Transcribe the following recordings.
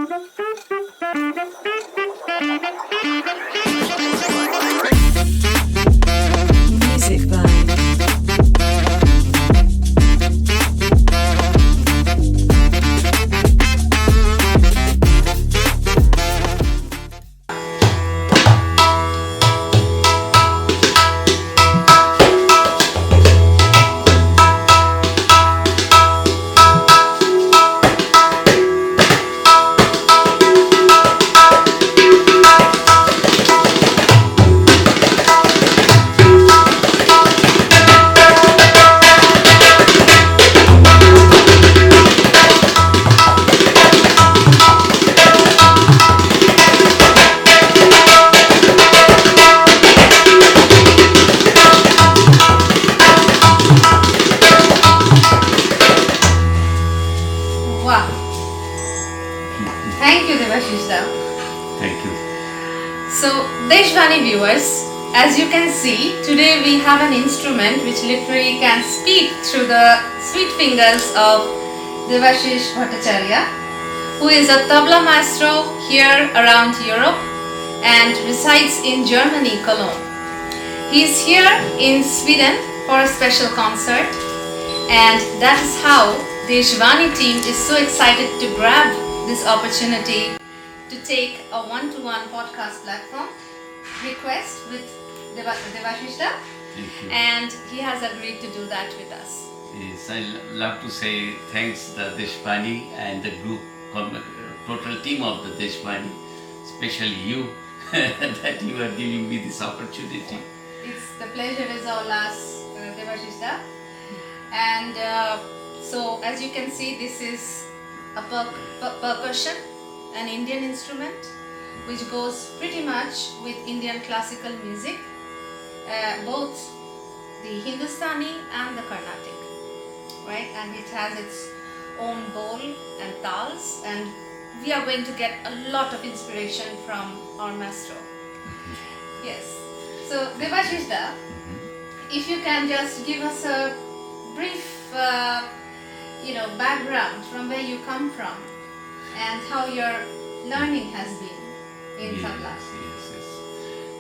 Music vibe. Wow. Thank you, Devashish. Thank you. So, Deshvaani viewers, as you can see, today we have an instrument which literally can speak through the sweet fingers of Devashish Bhattacharjee, who is a Tabla Maestro here around Europe and resides in Germany, Cologne. He is here in Sweden for a special concert, and that is how the Deshvaani team is so excited to grab this opportunity to take a one-to-one podcast platform request with Devashish, Thank you. and he has agreed to do that with us. Yes, I love to say thanks the Deshvaani and the group, total team of the Deshvaani, especially you, that you are giving me this opportunity. The pleasure is all ours, Devashish. And so, as you can see, this is a percussion, an Indian instrument, which goes pretty much with Indian classical music, both the Hindustani and the Carnatic, right? And it has its own bowl and tals, and we are going to get a lot of inspiration from our maestro. Yes. So, Devashish, if you can just give us a brief, background from where you come from and how your learning has been in Tabla. Yes.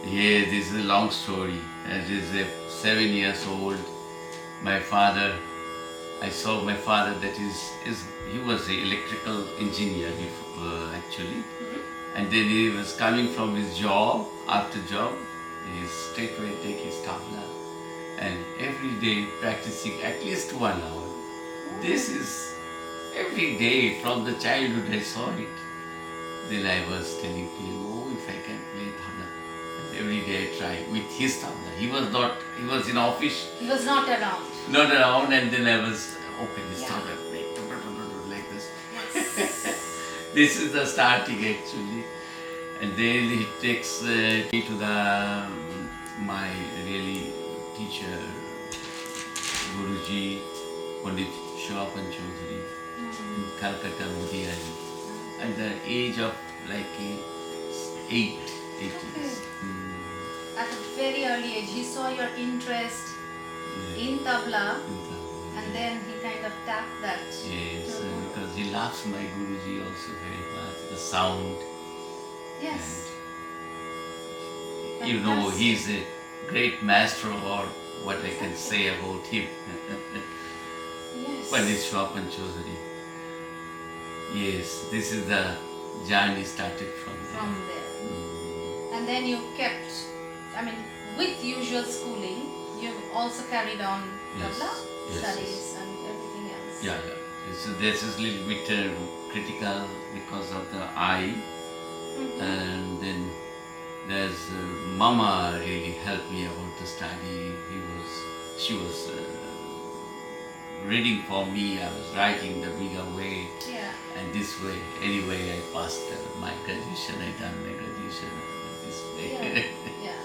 Yeah, this is a long story. As is 7 years old, my father, I saw my father that he was an electrical engineer actually. Mm-hmm. And then he was coming from his job, after job, he straightway take his tabla and every day practicing at least 1 hour. This is every day from the childhood I saw it. Then I was telling to him, oh, if I can play tabla. And every day I try with his tabla. He was in office. He was not around. Not around, and then I was open his Yeah. tabla, like this. Yes. This is the starting actually. And then he takes me to my really teacher, Guruji, Pandit Devashish in Calcutta, Modiari, at the age of like 8 years. At a very early age, he saw your interest in tabla, and then he kind of tapped that. Yes, because he loves my Guruji also very much, the sound. Yes. And, you know, he's a great maestro, or what I can say about him. Yes. Pandit Devashish. Yes, this is the journey started from there. And then you kept, with usual schooling, you've also carried on tabla studies and everything else. Yeah. So this is a little bit critical because of the eye. Mm-hmm. And then there's Mama really helped me about the study. She was reading for me. I was writing the bigger way. Yeah. And this way, anyway, I passed my graduation. I done my graduation this way. Yeah.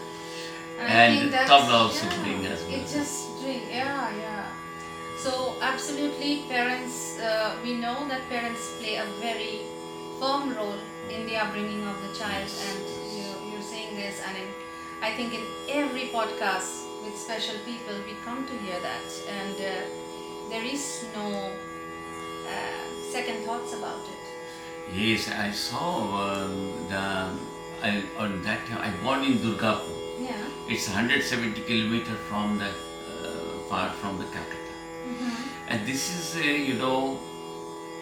And tabla also doing as well. It's just doing, yeah. So absolutely, parents, we know that parents play a very firm role in the upbringing of the child, and you're saying this, and I think in every podcast with special people we come to hear that, and there is no second thoughts about it. Yes, I saw on that time, I born in Durgapur. Yeah. It's 170 kilometers from the far from the Calcutta. And this is,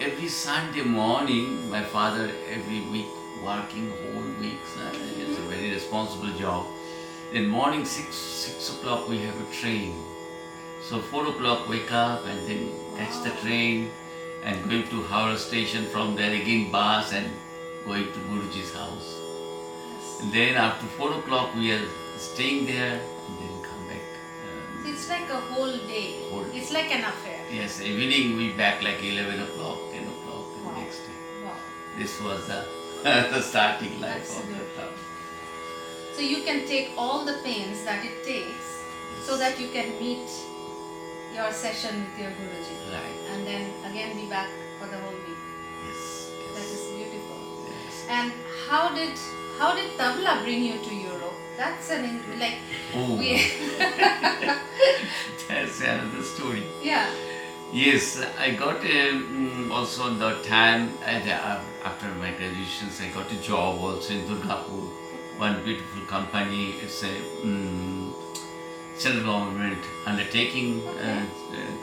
every Sunday morning, my father every week working whole weeks. It's a very responsible job. Then morning 6 o'clock we have a train. So 4 o'clock wake up and then catch the train and going to Howrah station, from there again bus and going to Guruji's house. And then after 4 o'clock we are staying there and then come back. So it's like a whole day. It's like an affair. Yes, evening we back like 11 o'clock, 10 o'clock the next day. Wow. This was the starting life Absolutely. of the town. So you can take all the pains that it takes so that you can meet your session with your Guruji. Right. And then again be back for the whole week. Yes. That is beautiful. Yes. And how did tabla bring you to Europe? That's Oh. That's another story. Yeah. Yes, I got also the time after my graduations, I got a job also in Durgapur, one beautiful company. It's a central government undertaking.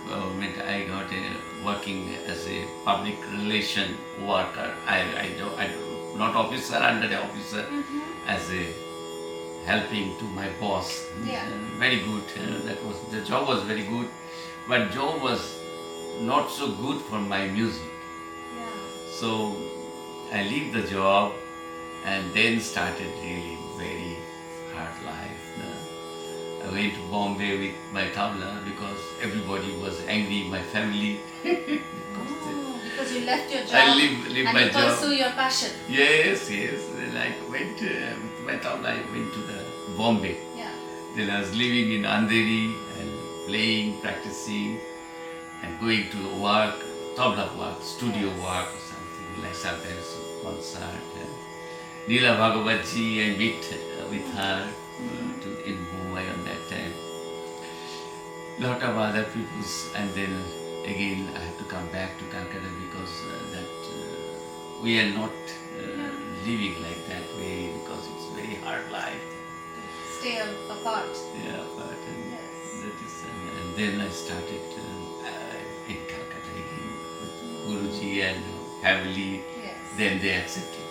Government. I got working as a public relation worker. I not officer, under the officer, as a helping to my boss. Yeah. Very good. The job was very good, but job was not so good for my music. Yeah. So I leave the job and then started really very hard life. I went to Bombay with my tabla because everybody was angry, my family. Because you left your job I leave and my you job. pursue your passion. Yes. Then I went with my tabla. I went to the Bombay. Yeah. Then I was living in Andheri and playing, practicing, and going to work, tabla work, studio work or something, like sometimes concert. Neela Bhagavatji, I met with her in Mumbai on that time. Lot of other peoples, and then again I have to come back to Calcutta because we are not living like that way because it's very hard life. Stay apart. Yeah, but Yes. that is, and then I started in Calcutta again with Guruji and family. Yes. Then they accepted.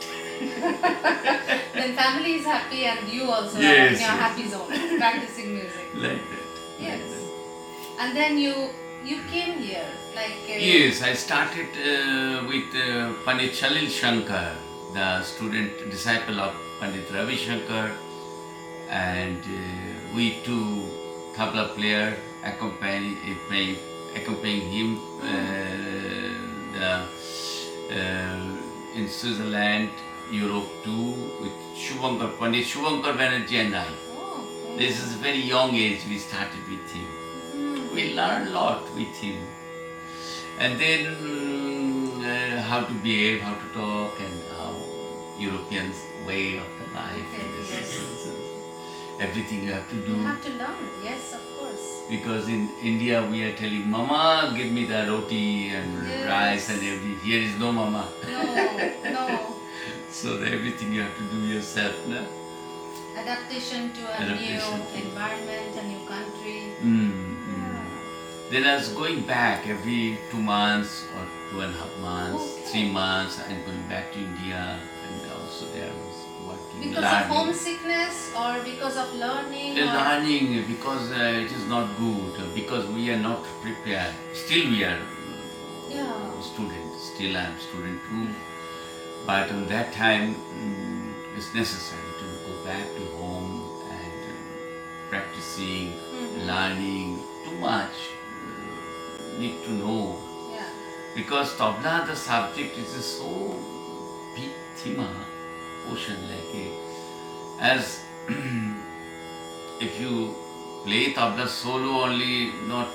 Then family is happy and you also are in Yes, your yes. happy zone, practicing music. Like that. Yes. Like that. And then you came here, Yes, I started with Pandit Chalil Shankar, the student disciple of Pandit Ravi Shankar, and we two tabla player accompanying him in Switzerland, Europe too, with Pandit Shubhankar Banerjee and I. Oh, okay. This is a very young age we started with him. We learned a lot with him. And then how to behave, how to talk, and how Europeans' way of the life. Okay, And this yes. is everything you have to do. You have to learn, yes, of course. Because in India we are telling, Mama, give me the roti and Yes. rice and everything. Here is no Mama. No. So everything you have to do yourself. No? Adaptation to a Adaptation. new environment, a new country. Then I was going back every 2 months or 2.5 months, Okay. 3 months, and going back to India, and also there I was working, Because of homesickness or because of learning? Or? Learning, because it is not good, because we are not prepared. Still we are students, still I am student too. But on that time, it's necessary to go back to home and practicing, learning too much. Need to know. Yeah. Because tabla, the subject is so big thema, ocean like as if you play tabla solo only, not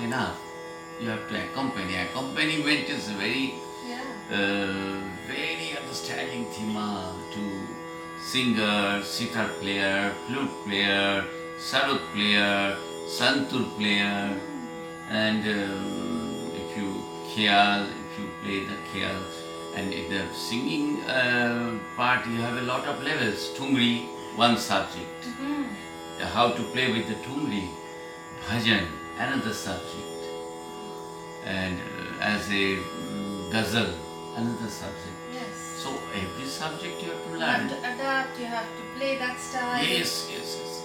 enough. You have to accompany. Accompaniment is very very understanding thema to singer, sitar player, flute player, sarod player, santur player, and if you play the khyal, And in the singing part, you have a lot of levels. Tungri, one subject. How to play with the tungri. Bhajan, another subject. And as a ghazal, another subject. Yes. So every subject you have to You learn. have to adapt, you have to play that style. Yes.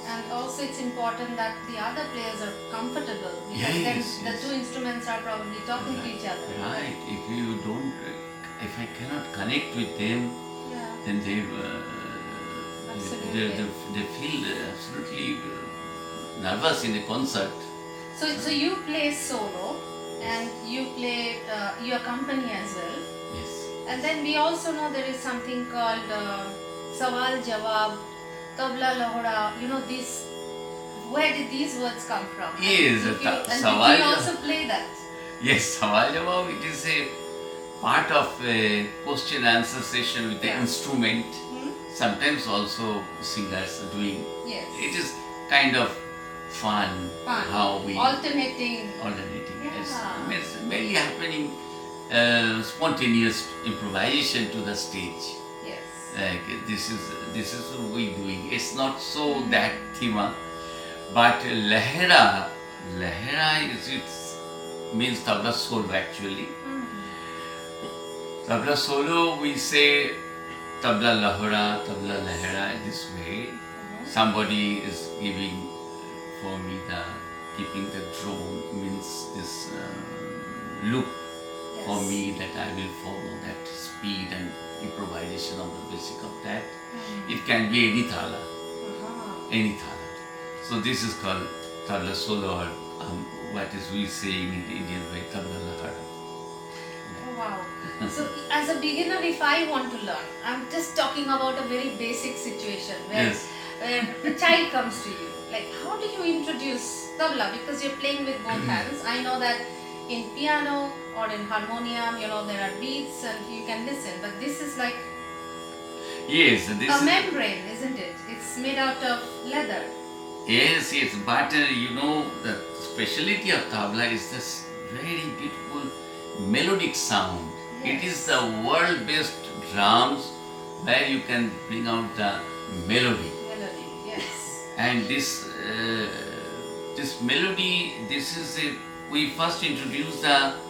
And also it's important that the other players are comfortable, because then the two instruments are probably talking to each other. Right. If you don't, if I cannot connect with them, then they feel absolutely nervous in a concert. So you play solo and you play, you accompany as well. Yes. And then we also know there is something called Sawal Jawab, Tabla Lahora, these, where did these words come from? Yes, and Sawal we also play that. Yes, Sawal Jawab, it is a part of a question answer session with the instrument. Sometimes also singers are doing. Yes. It is kind of fun. How we alternating. Yes. It's mainly happening spontaneous improvisation to the stage. Yes. Like this is what we doing. It's not so that thema, but Lahera is means tabla solo actually. Tabla solo we say tabla lahara this way. Somebody is giving for me keeping the drone means this loop for me that I will follow that speed and improvisation on the basic of that. It can be any thala. So this is called tabla solo, or what is we say in Indian way, tabla lahara. Oh wow. So as a beginner, if I want to learn, I'm just talking about a very basic situation where a child comes to you. Like, how do you introduce tabla? Because you're playing with both hands. I know that in piano or in harmonium, there are beats and you can listen. But this is like a membrane, isn't it? It's made out of leather. Yes. But the speciality of tabla is this very beautiful melodic sound. Yes. It is the world-best drums where you can bring out the melody. Yes. And this melody, we first introduce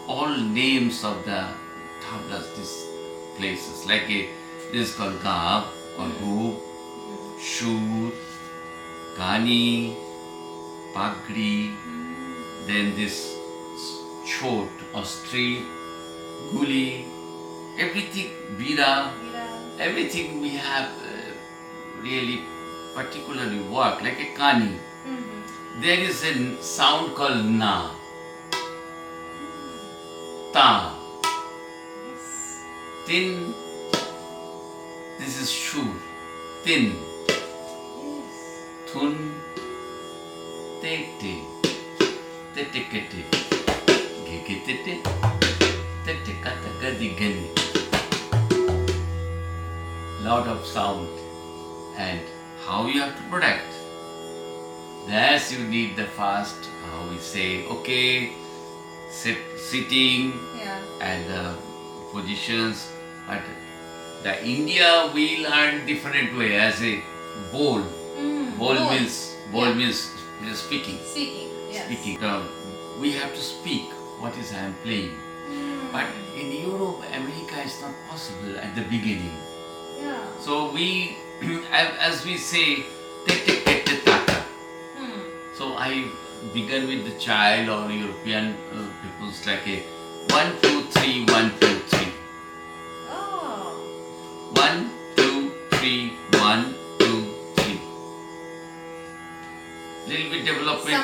all names of the tablas, these places. Like this is called Gaab or Goob, Shur, Gani, Pagri, then this Chot or street, Guli, everything, Bira, everything we have really particularly worked, like a Kani. There is a sound called Na, Ta, Tin, this is Shur, Tin, Thun, Tete, Tetekete, Geketete, Tetekatakadigani. Lot of sound. And how you have to protect. Thus you need the first, how we say, okay, sitting and positions. But the India we learn different way as a bowl. Bowl means speaking. Speaking. We have to speak what is I am playing. But in Europe, America, it's not possible at the beginning. So we, as we say, so I began with the child or European people's like a 1, 2, 3, 1, 2, 3. 1, 2, 3, 1, 2, 3. Little bit development.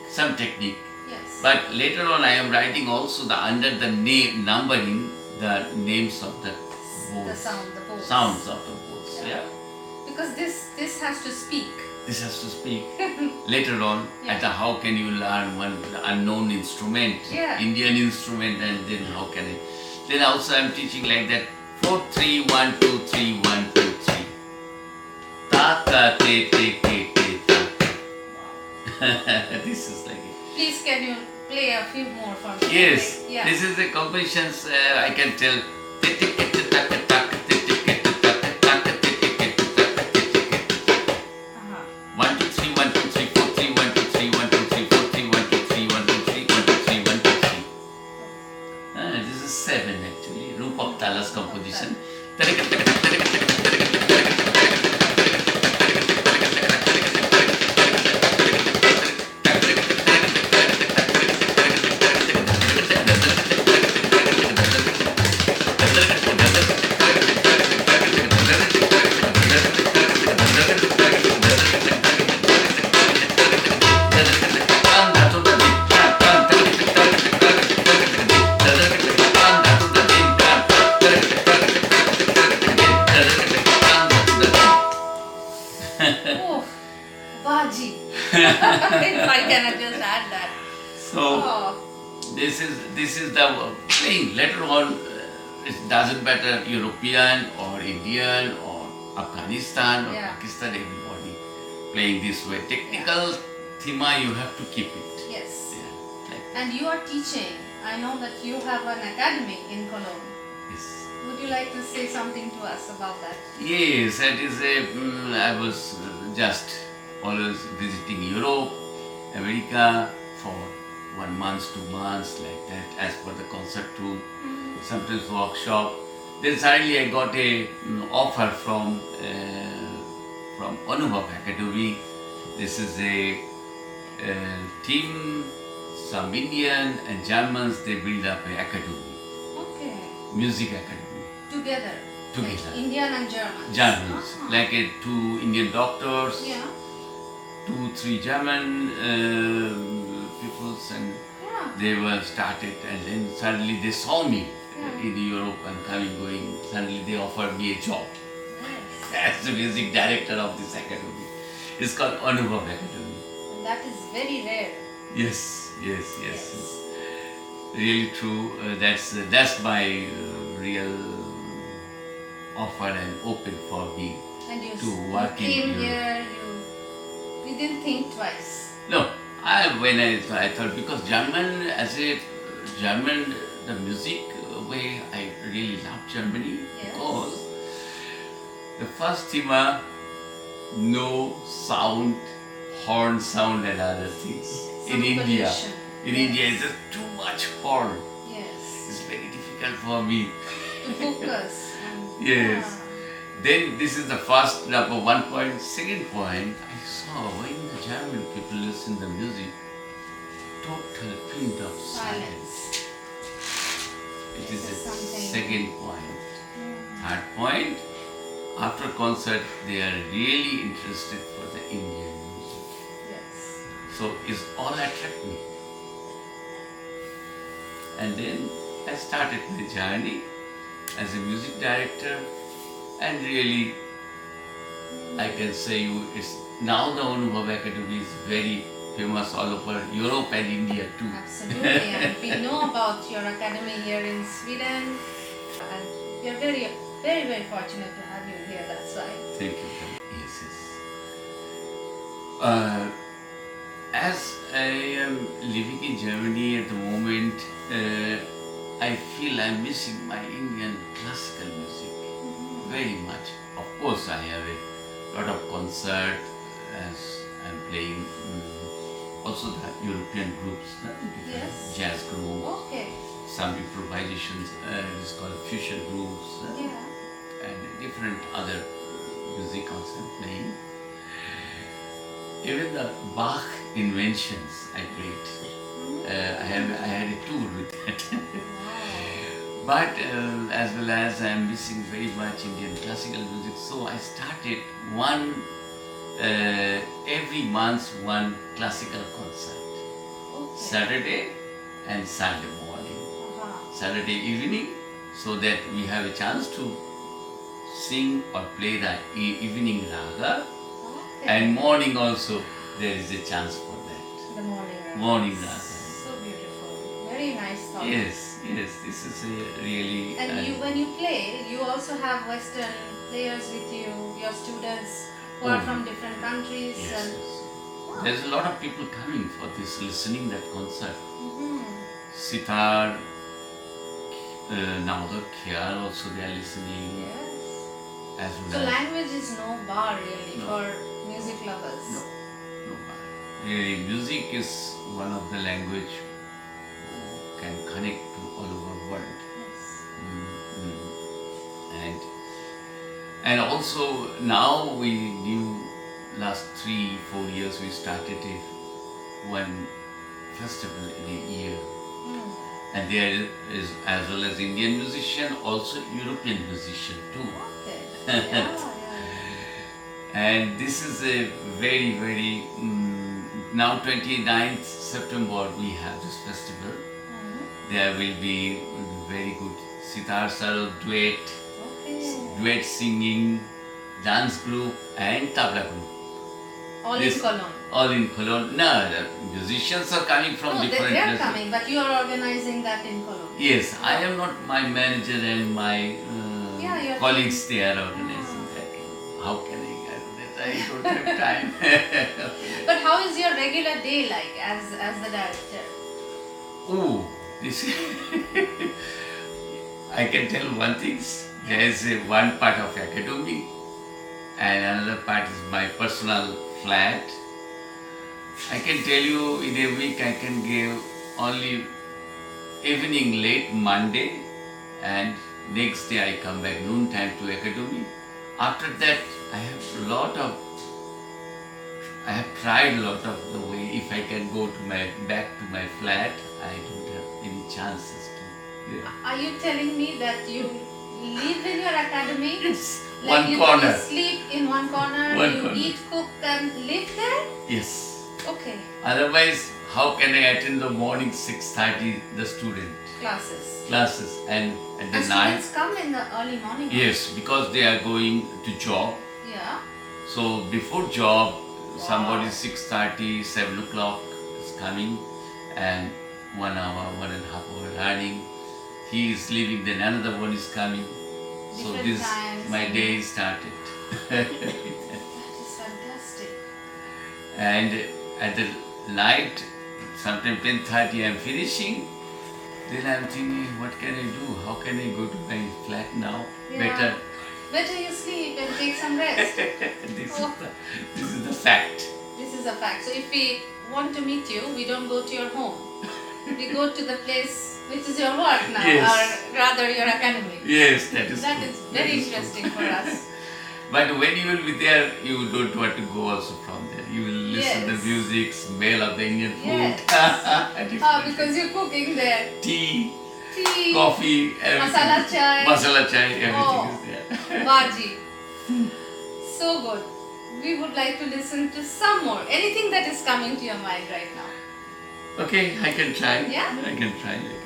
Some technique. Yes. But later on I am writing also under the name, numbering the names of the boards. The boards. Sounds of the boards. Yeah. Because this has to speak. This has to speak. Later on, at how can you learn one unknown instrument, Indian instrument, and then how can I? Then also I am teaching like that. 4, 3, 1, 2, 3, 1, 2, 3. Ta ta te te ke te ta. This is like it. Please, can you play a few more for me? Yes. This is the compositions I can tell. One, two, three, 1, 2, 3, 4, 3, 1, 2, 3, 1, 2, 3, 4, 3, 1, 2, 3, 1, 2, 3, 1, 2, 3, 1, 2, 3. This is 7 actually. Rupak Tala's composition. Oh, Baji. If I cannot just add that. So Oh, this is the playing. Later on, it doesn't matter European or Indian or Afghanistan or Yeah. Pakistan. Everybody playing this way. Technical thema you have to keep it. yes. Yeah, like And you are teaching. I know that you have an academy in Cologne. this. Would you like to say something to us about that? Yes, that is a. I was just always visiting Europe, America for 1 month, 2 months, like that, as per the concert tour. Sometimes workshop. Then suddenly I got a offer from Anubhav Academy. This is a team. Some Indian and Germans, they build up an academy, Okay. music academy. Together. Together. Like Indian and German. Germans, Ah. like 2 Indian doctors, Yeah. 2, 3 German peoples, and Yeah. they were started, and then suddenly they saw me Yeah. in Europe and coming, going. Suddenly they offered me a job Nice. as the music director of this academy. It's called Anubhav Academy. And that is very rare. Yes. Really true. That's my real offer and open for me. And you, To work you in came Europe. here, you didn't think twice. No, when I thought, because German, as a German, the music way, I really love Germany. Yes. Because the first thema, no sound, horn sound and other things. Some In India, pollution. in Yes. India, it's just too much horn. Yes. It's very difficult for me. To focus. And, Yes. Then this is the first number 1 point. Second point, I saw when the German people listen the music, total pin of silence. It is This is the something- second point. Mm. Third point, after concert, they are really interested for the Indian music. Yes. So it's all attract me. And then I started my journey as a music director, and really I can say you, it's now the Anubhav Academy is very famous all over Europe and India too. Absolutely. And we know about your academy here in Sweden. And we are very, very, very fortunate to have you here. That's why. Thank you. Yes. As I am living in Germany at the moment, I feel I'm missing my Indian classical music very much. Of course, I have a lot of concert as I'm playing. Also the European groups, different Yes. jazz group, Okay. some improvisations, it's called fusion groups, Yeah. and different other music also I'm playing. Even the Bach inventions I played. I had a tour with that. Wow. But as well as I am missing very much Indian classical music, so I started every month one classical concert. Okay. Saturday and Sunday morning. Saturday evening, so that we have a chance to sing or play the evening raga, Okay. and morning also there is a chance for that. The morning raga. Morning raga. So beautiful. Very nice thought. Yes, this is a really. And you, when you play, you also have Western players with you, your students who are Oh. from different countries. Yes, And yes. There's a lot of people coming for this, listening that concert. Mhm. Sitar, now the here also they are listening Yes. as well So as language is no bar really No. for music lovers. no, no. Really, music is one of the language who can connect to all over the world. Yes. And also now we knew last 3-4 years we started one festival in a year, Mm. and there is as well as Indian musician, also European musician too. Okay. Yeah. And this is a very now 29th September we have this festival. Mhm. There will be very good sitar sarod duet, Okay. duet singing, dance group and tabla group. All This- in Cologne. All in Cologne. No, the musicians are coming from No, different they are places. coming, but you are organizing that in Cologne. Yes, I am not my manager and my Yeah, your colleagues. They are organizing that. How can I organize? I don't have time. But how is your regular day like as the director? Oh, this. I can tell one thing. There is one part of academy, and another part is my personal flat. I can tell you in a week I can give only evening late Monday, and next day I come back noon time to academy. After that I have tried a lot of the way. If I can go to back to my flat, I don't have any chances to. Yeah. Are you telling me that you live in your academy? Yes, Like one you corner. sleep in one corner, One you corner. eat, cook and live there? Yes. Okay. Otherwise, how can I attend the morning 6:30 the student classes and at the And night? students come in the early morning? Yes, because they are going to job. Yeah. So before job, somebody 6:30, 7 o'clock is coming, and 1 hour, 1.5 hour running. He is leaving, then another one is coming. So Different this times. my day started. That is fantastic. And at the night, sometime 10:30 I am finishing. Then I am thinking, what can I do? How can I go to my flat now? Yeah. Better you sleep and take some rest. This Oh. is the fact. This is a fact. So if we want to meet you, we don't go to your home. We go to the place which is your work now, Yes. or rather your academy. Yes, that is That true. is That very is interesting true. for us. But when you will be there, you don't want to go also from there. You will listen to the Yes. music, smell of the Indian food. Yes. Because you're cooking there. Tea, Tea, coffee, everything. masala chai. Masala chai, everything Oh. is there. Bhaji. So good. We would like to listen to some more. Anything that is coming to your mind right now. Okay, I can try. Yeah? I can try. Okay.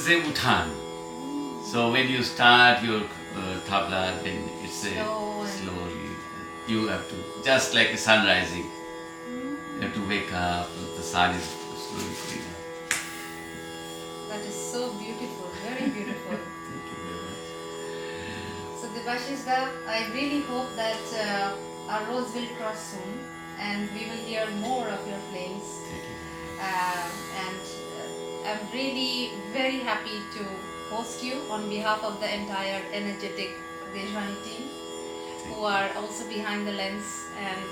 is a uthan. So when you start your tabla, then it's a slowly. You have to, just like the sun rising, you have to wake up, the sun is slowly going up. That is so beautiful, very beautiful. Thank you very much. So Devashish da, I really hope that our roads will cross soon and we will hear more of your playings. Thank you. I'm really very happy to host you on behalf of the entire energetic Deshvaani team, who are also behind the lens and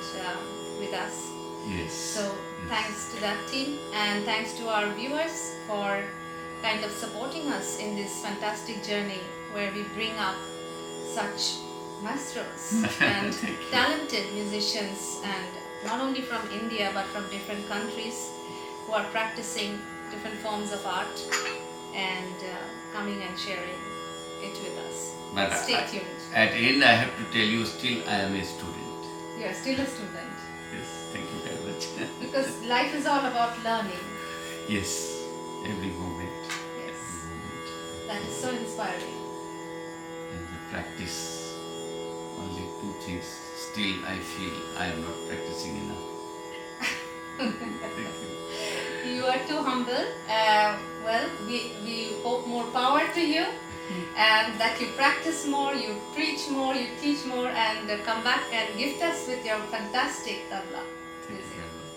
with us. Yes. So thanks to that team and thanks to our viewers for kind of supporting us in this fantastic journey where we bring up such maestros and talented musicians, and not only from India but from different countries who are practicing different forms of art and coming and sharing it with us. But Stay tuned. At the end, I have to tell you, still I am a student. You are still a student. Yes, thank you very much. Because life is all about learning. Yes, every moment. Yes. Every moment. That is so inspiring. And the practice, only two things. Still, I feel I am not practicing enough. Thank you. You are too humble. Well, we hope more power to you and that you practice more, you preach more, you teach more, and come back and gift us with your fantastic tabla Thank you music. very much.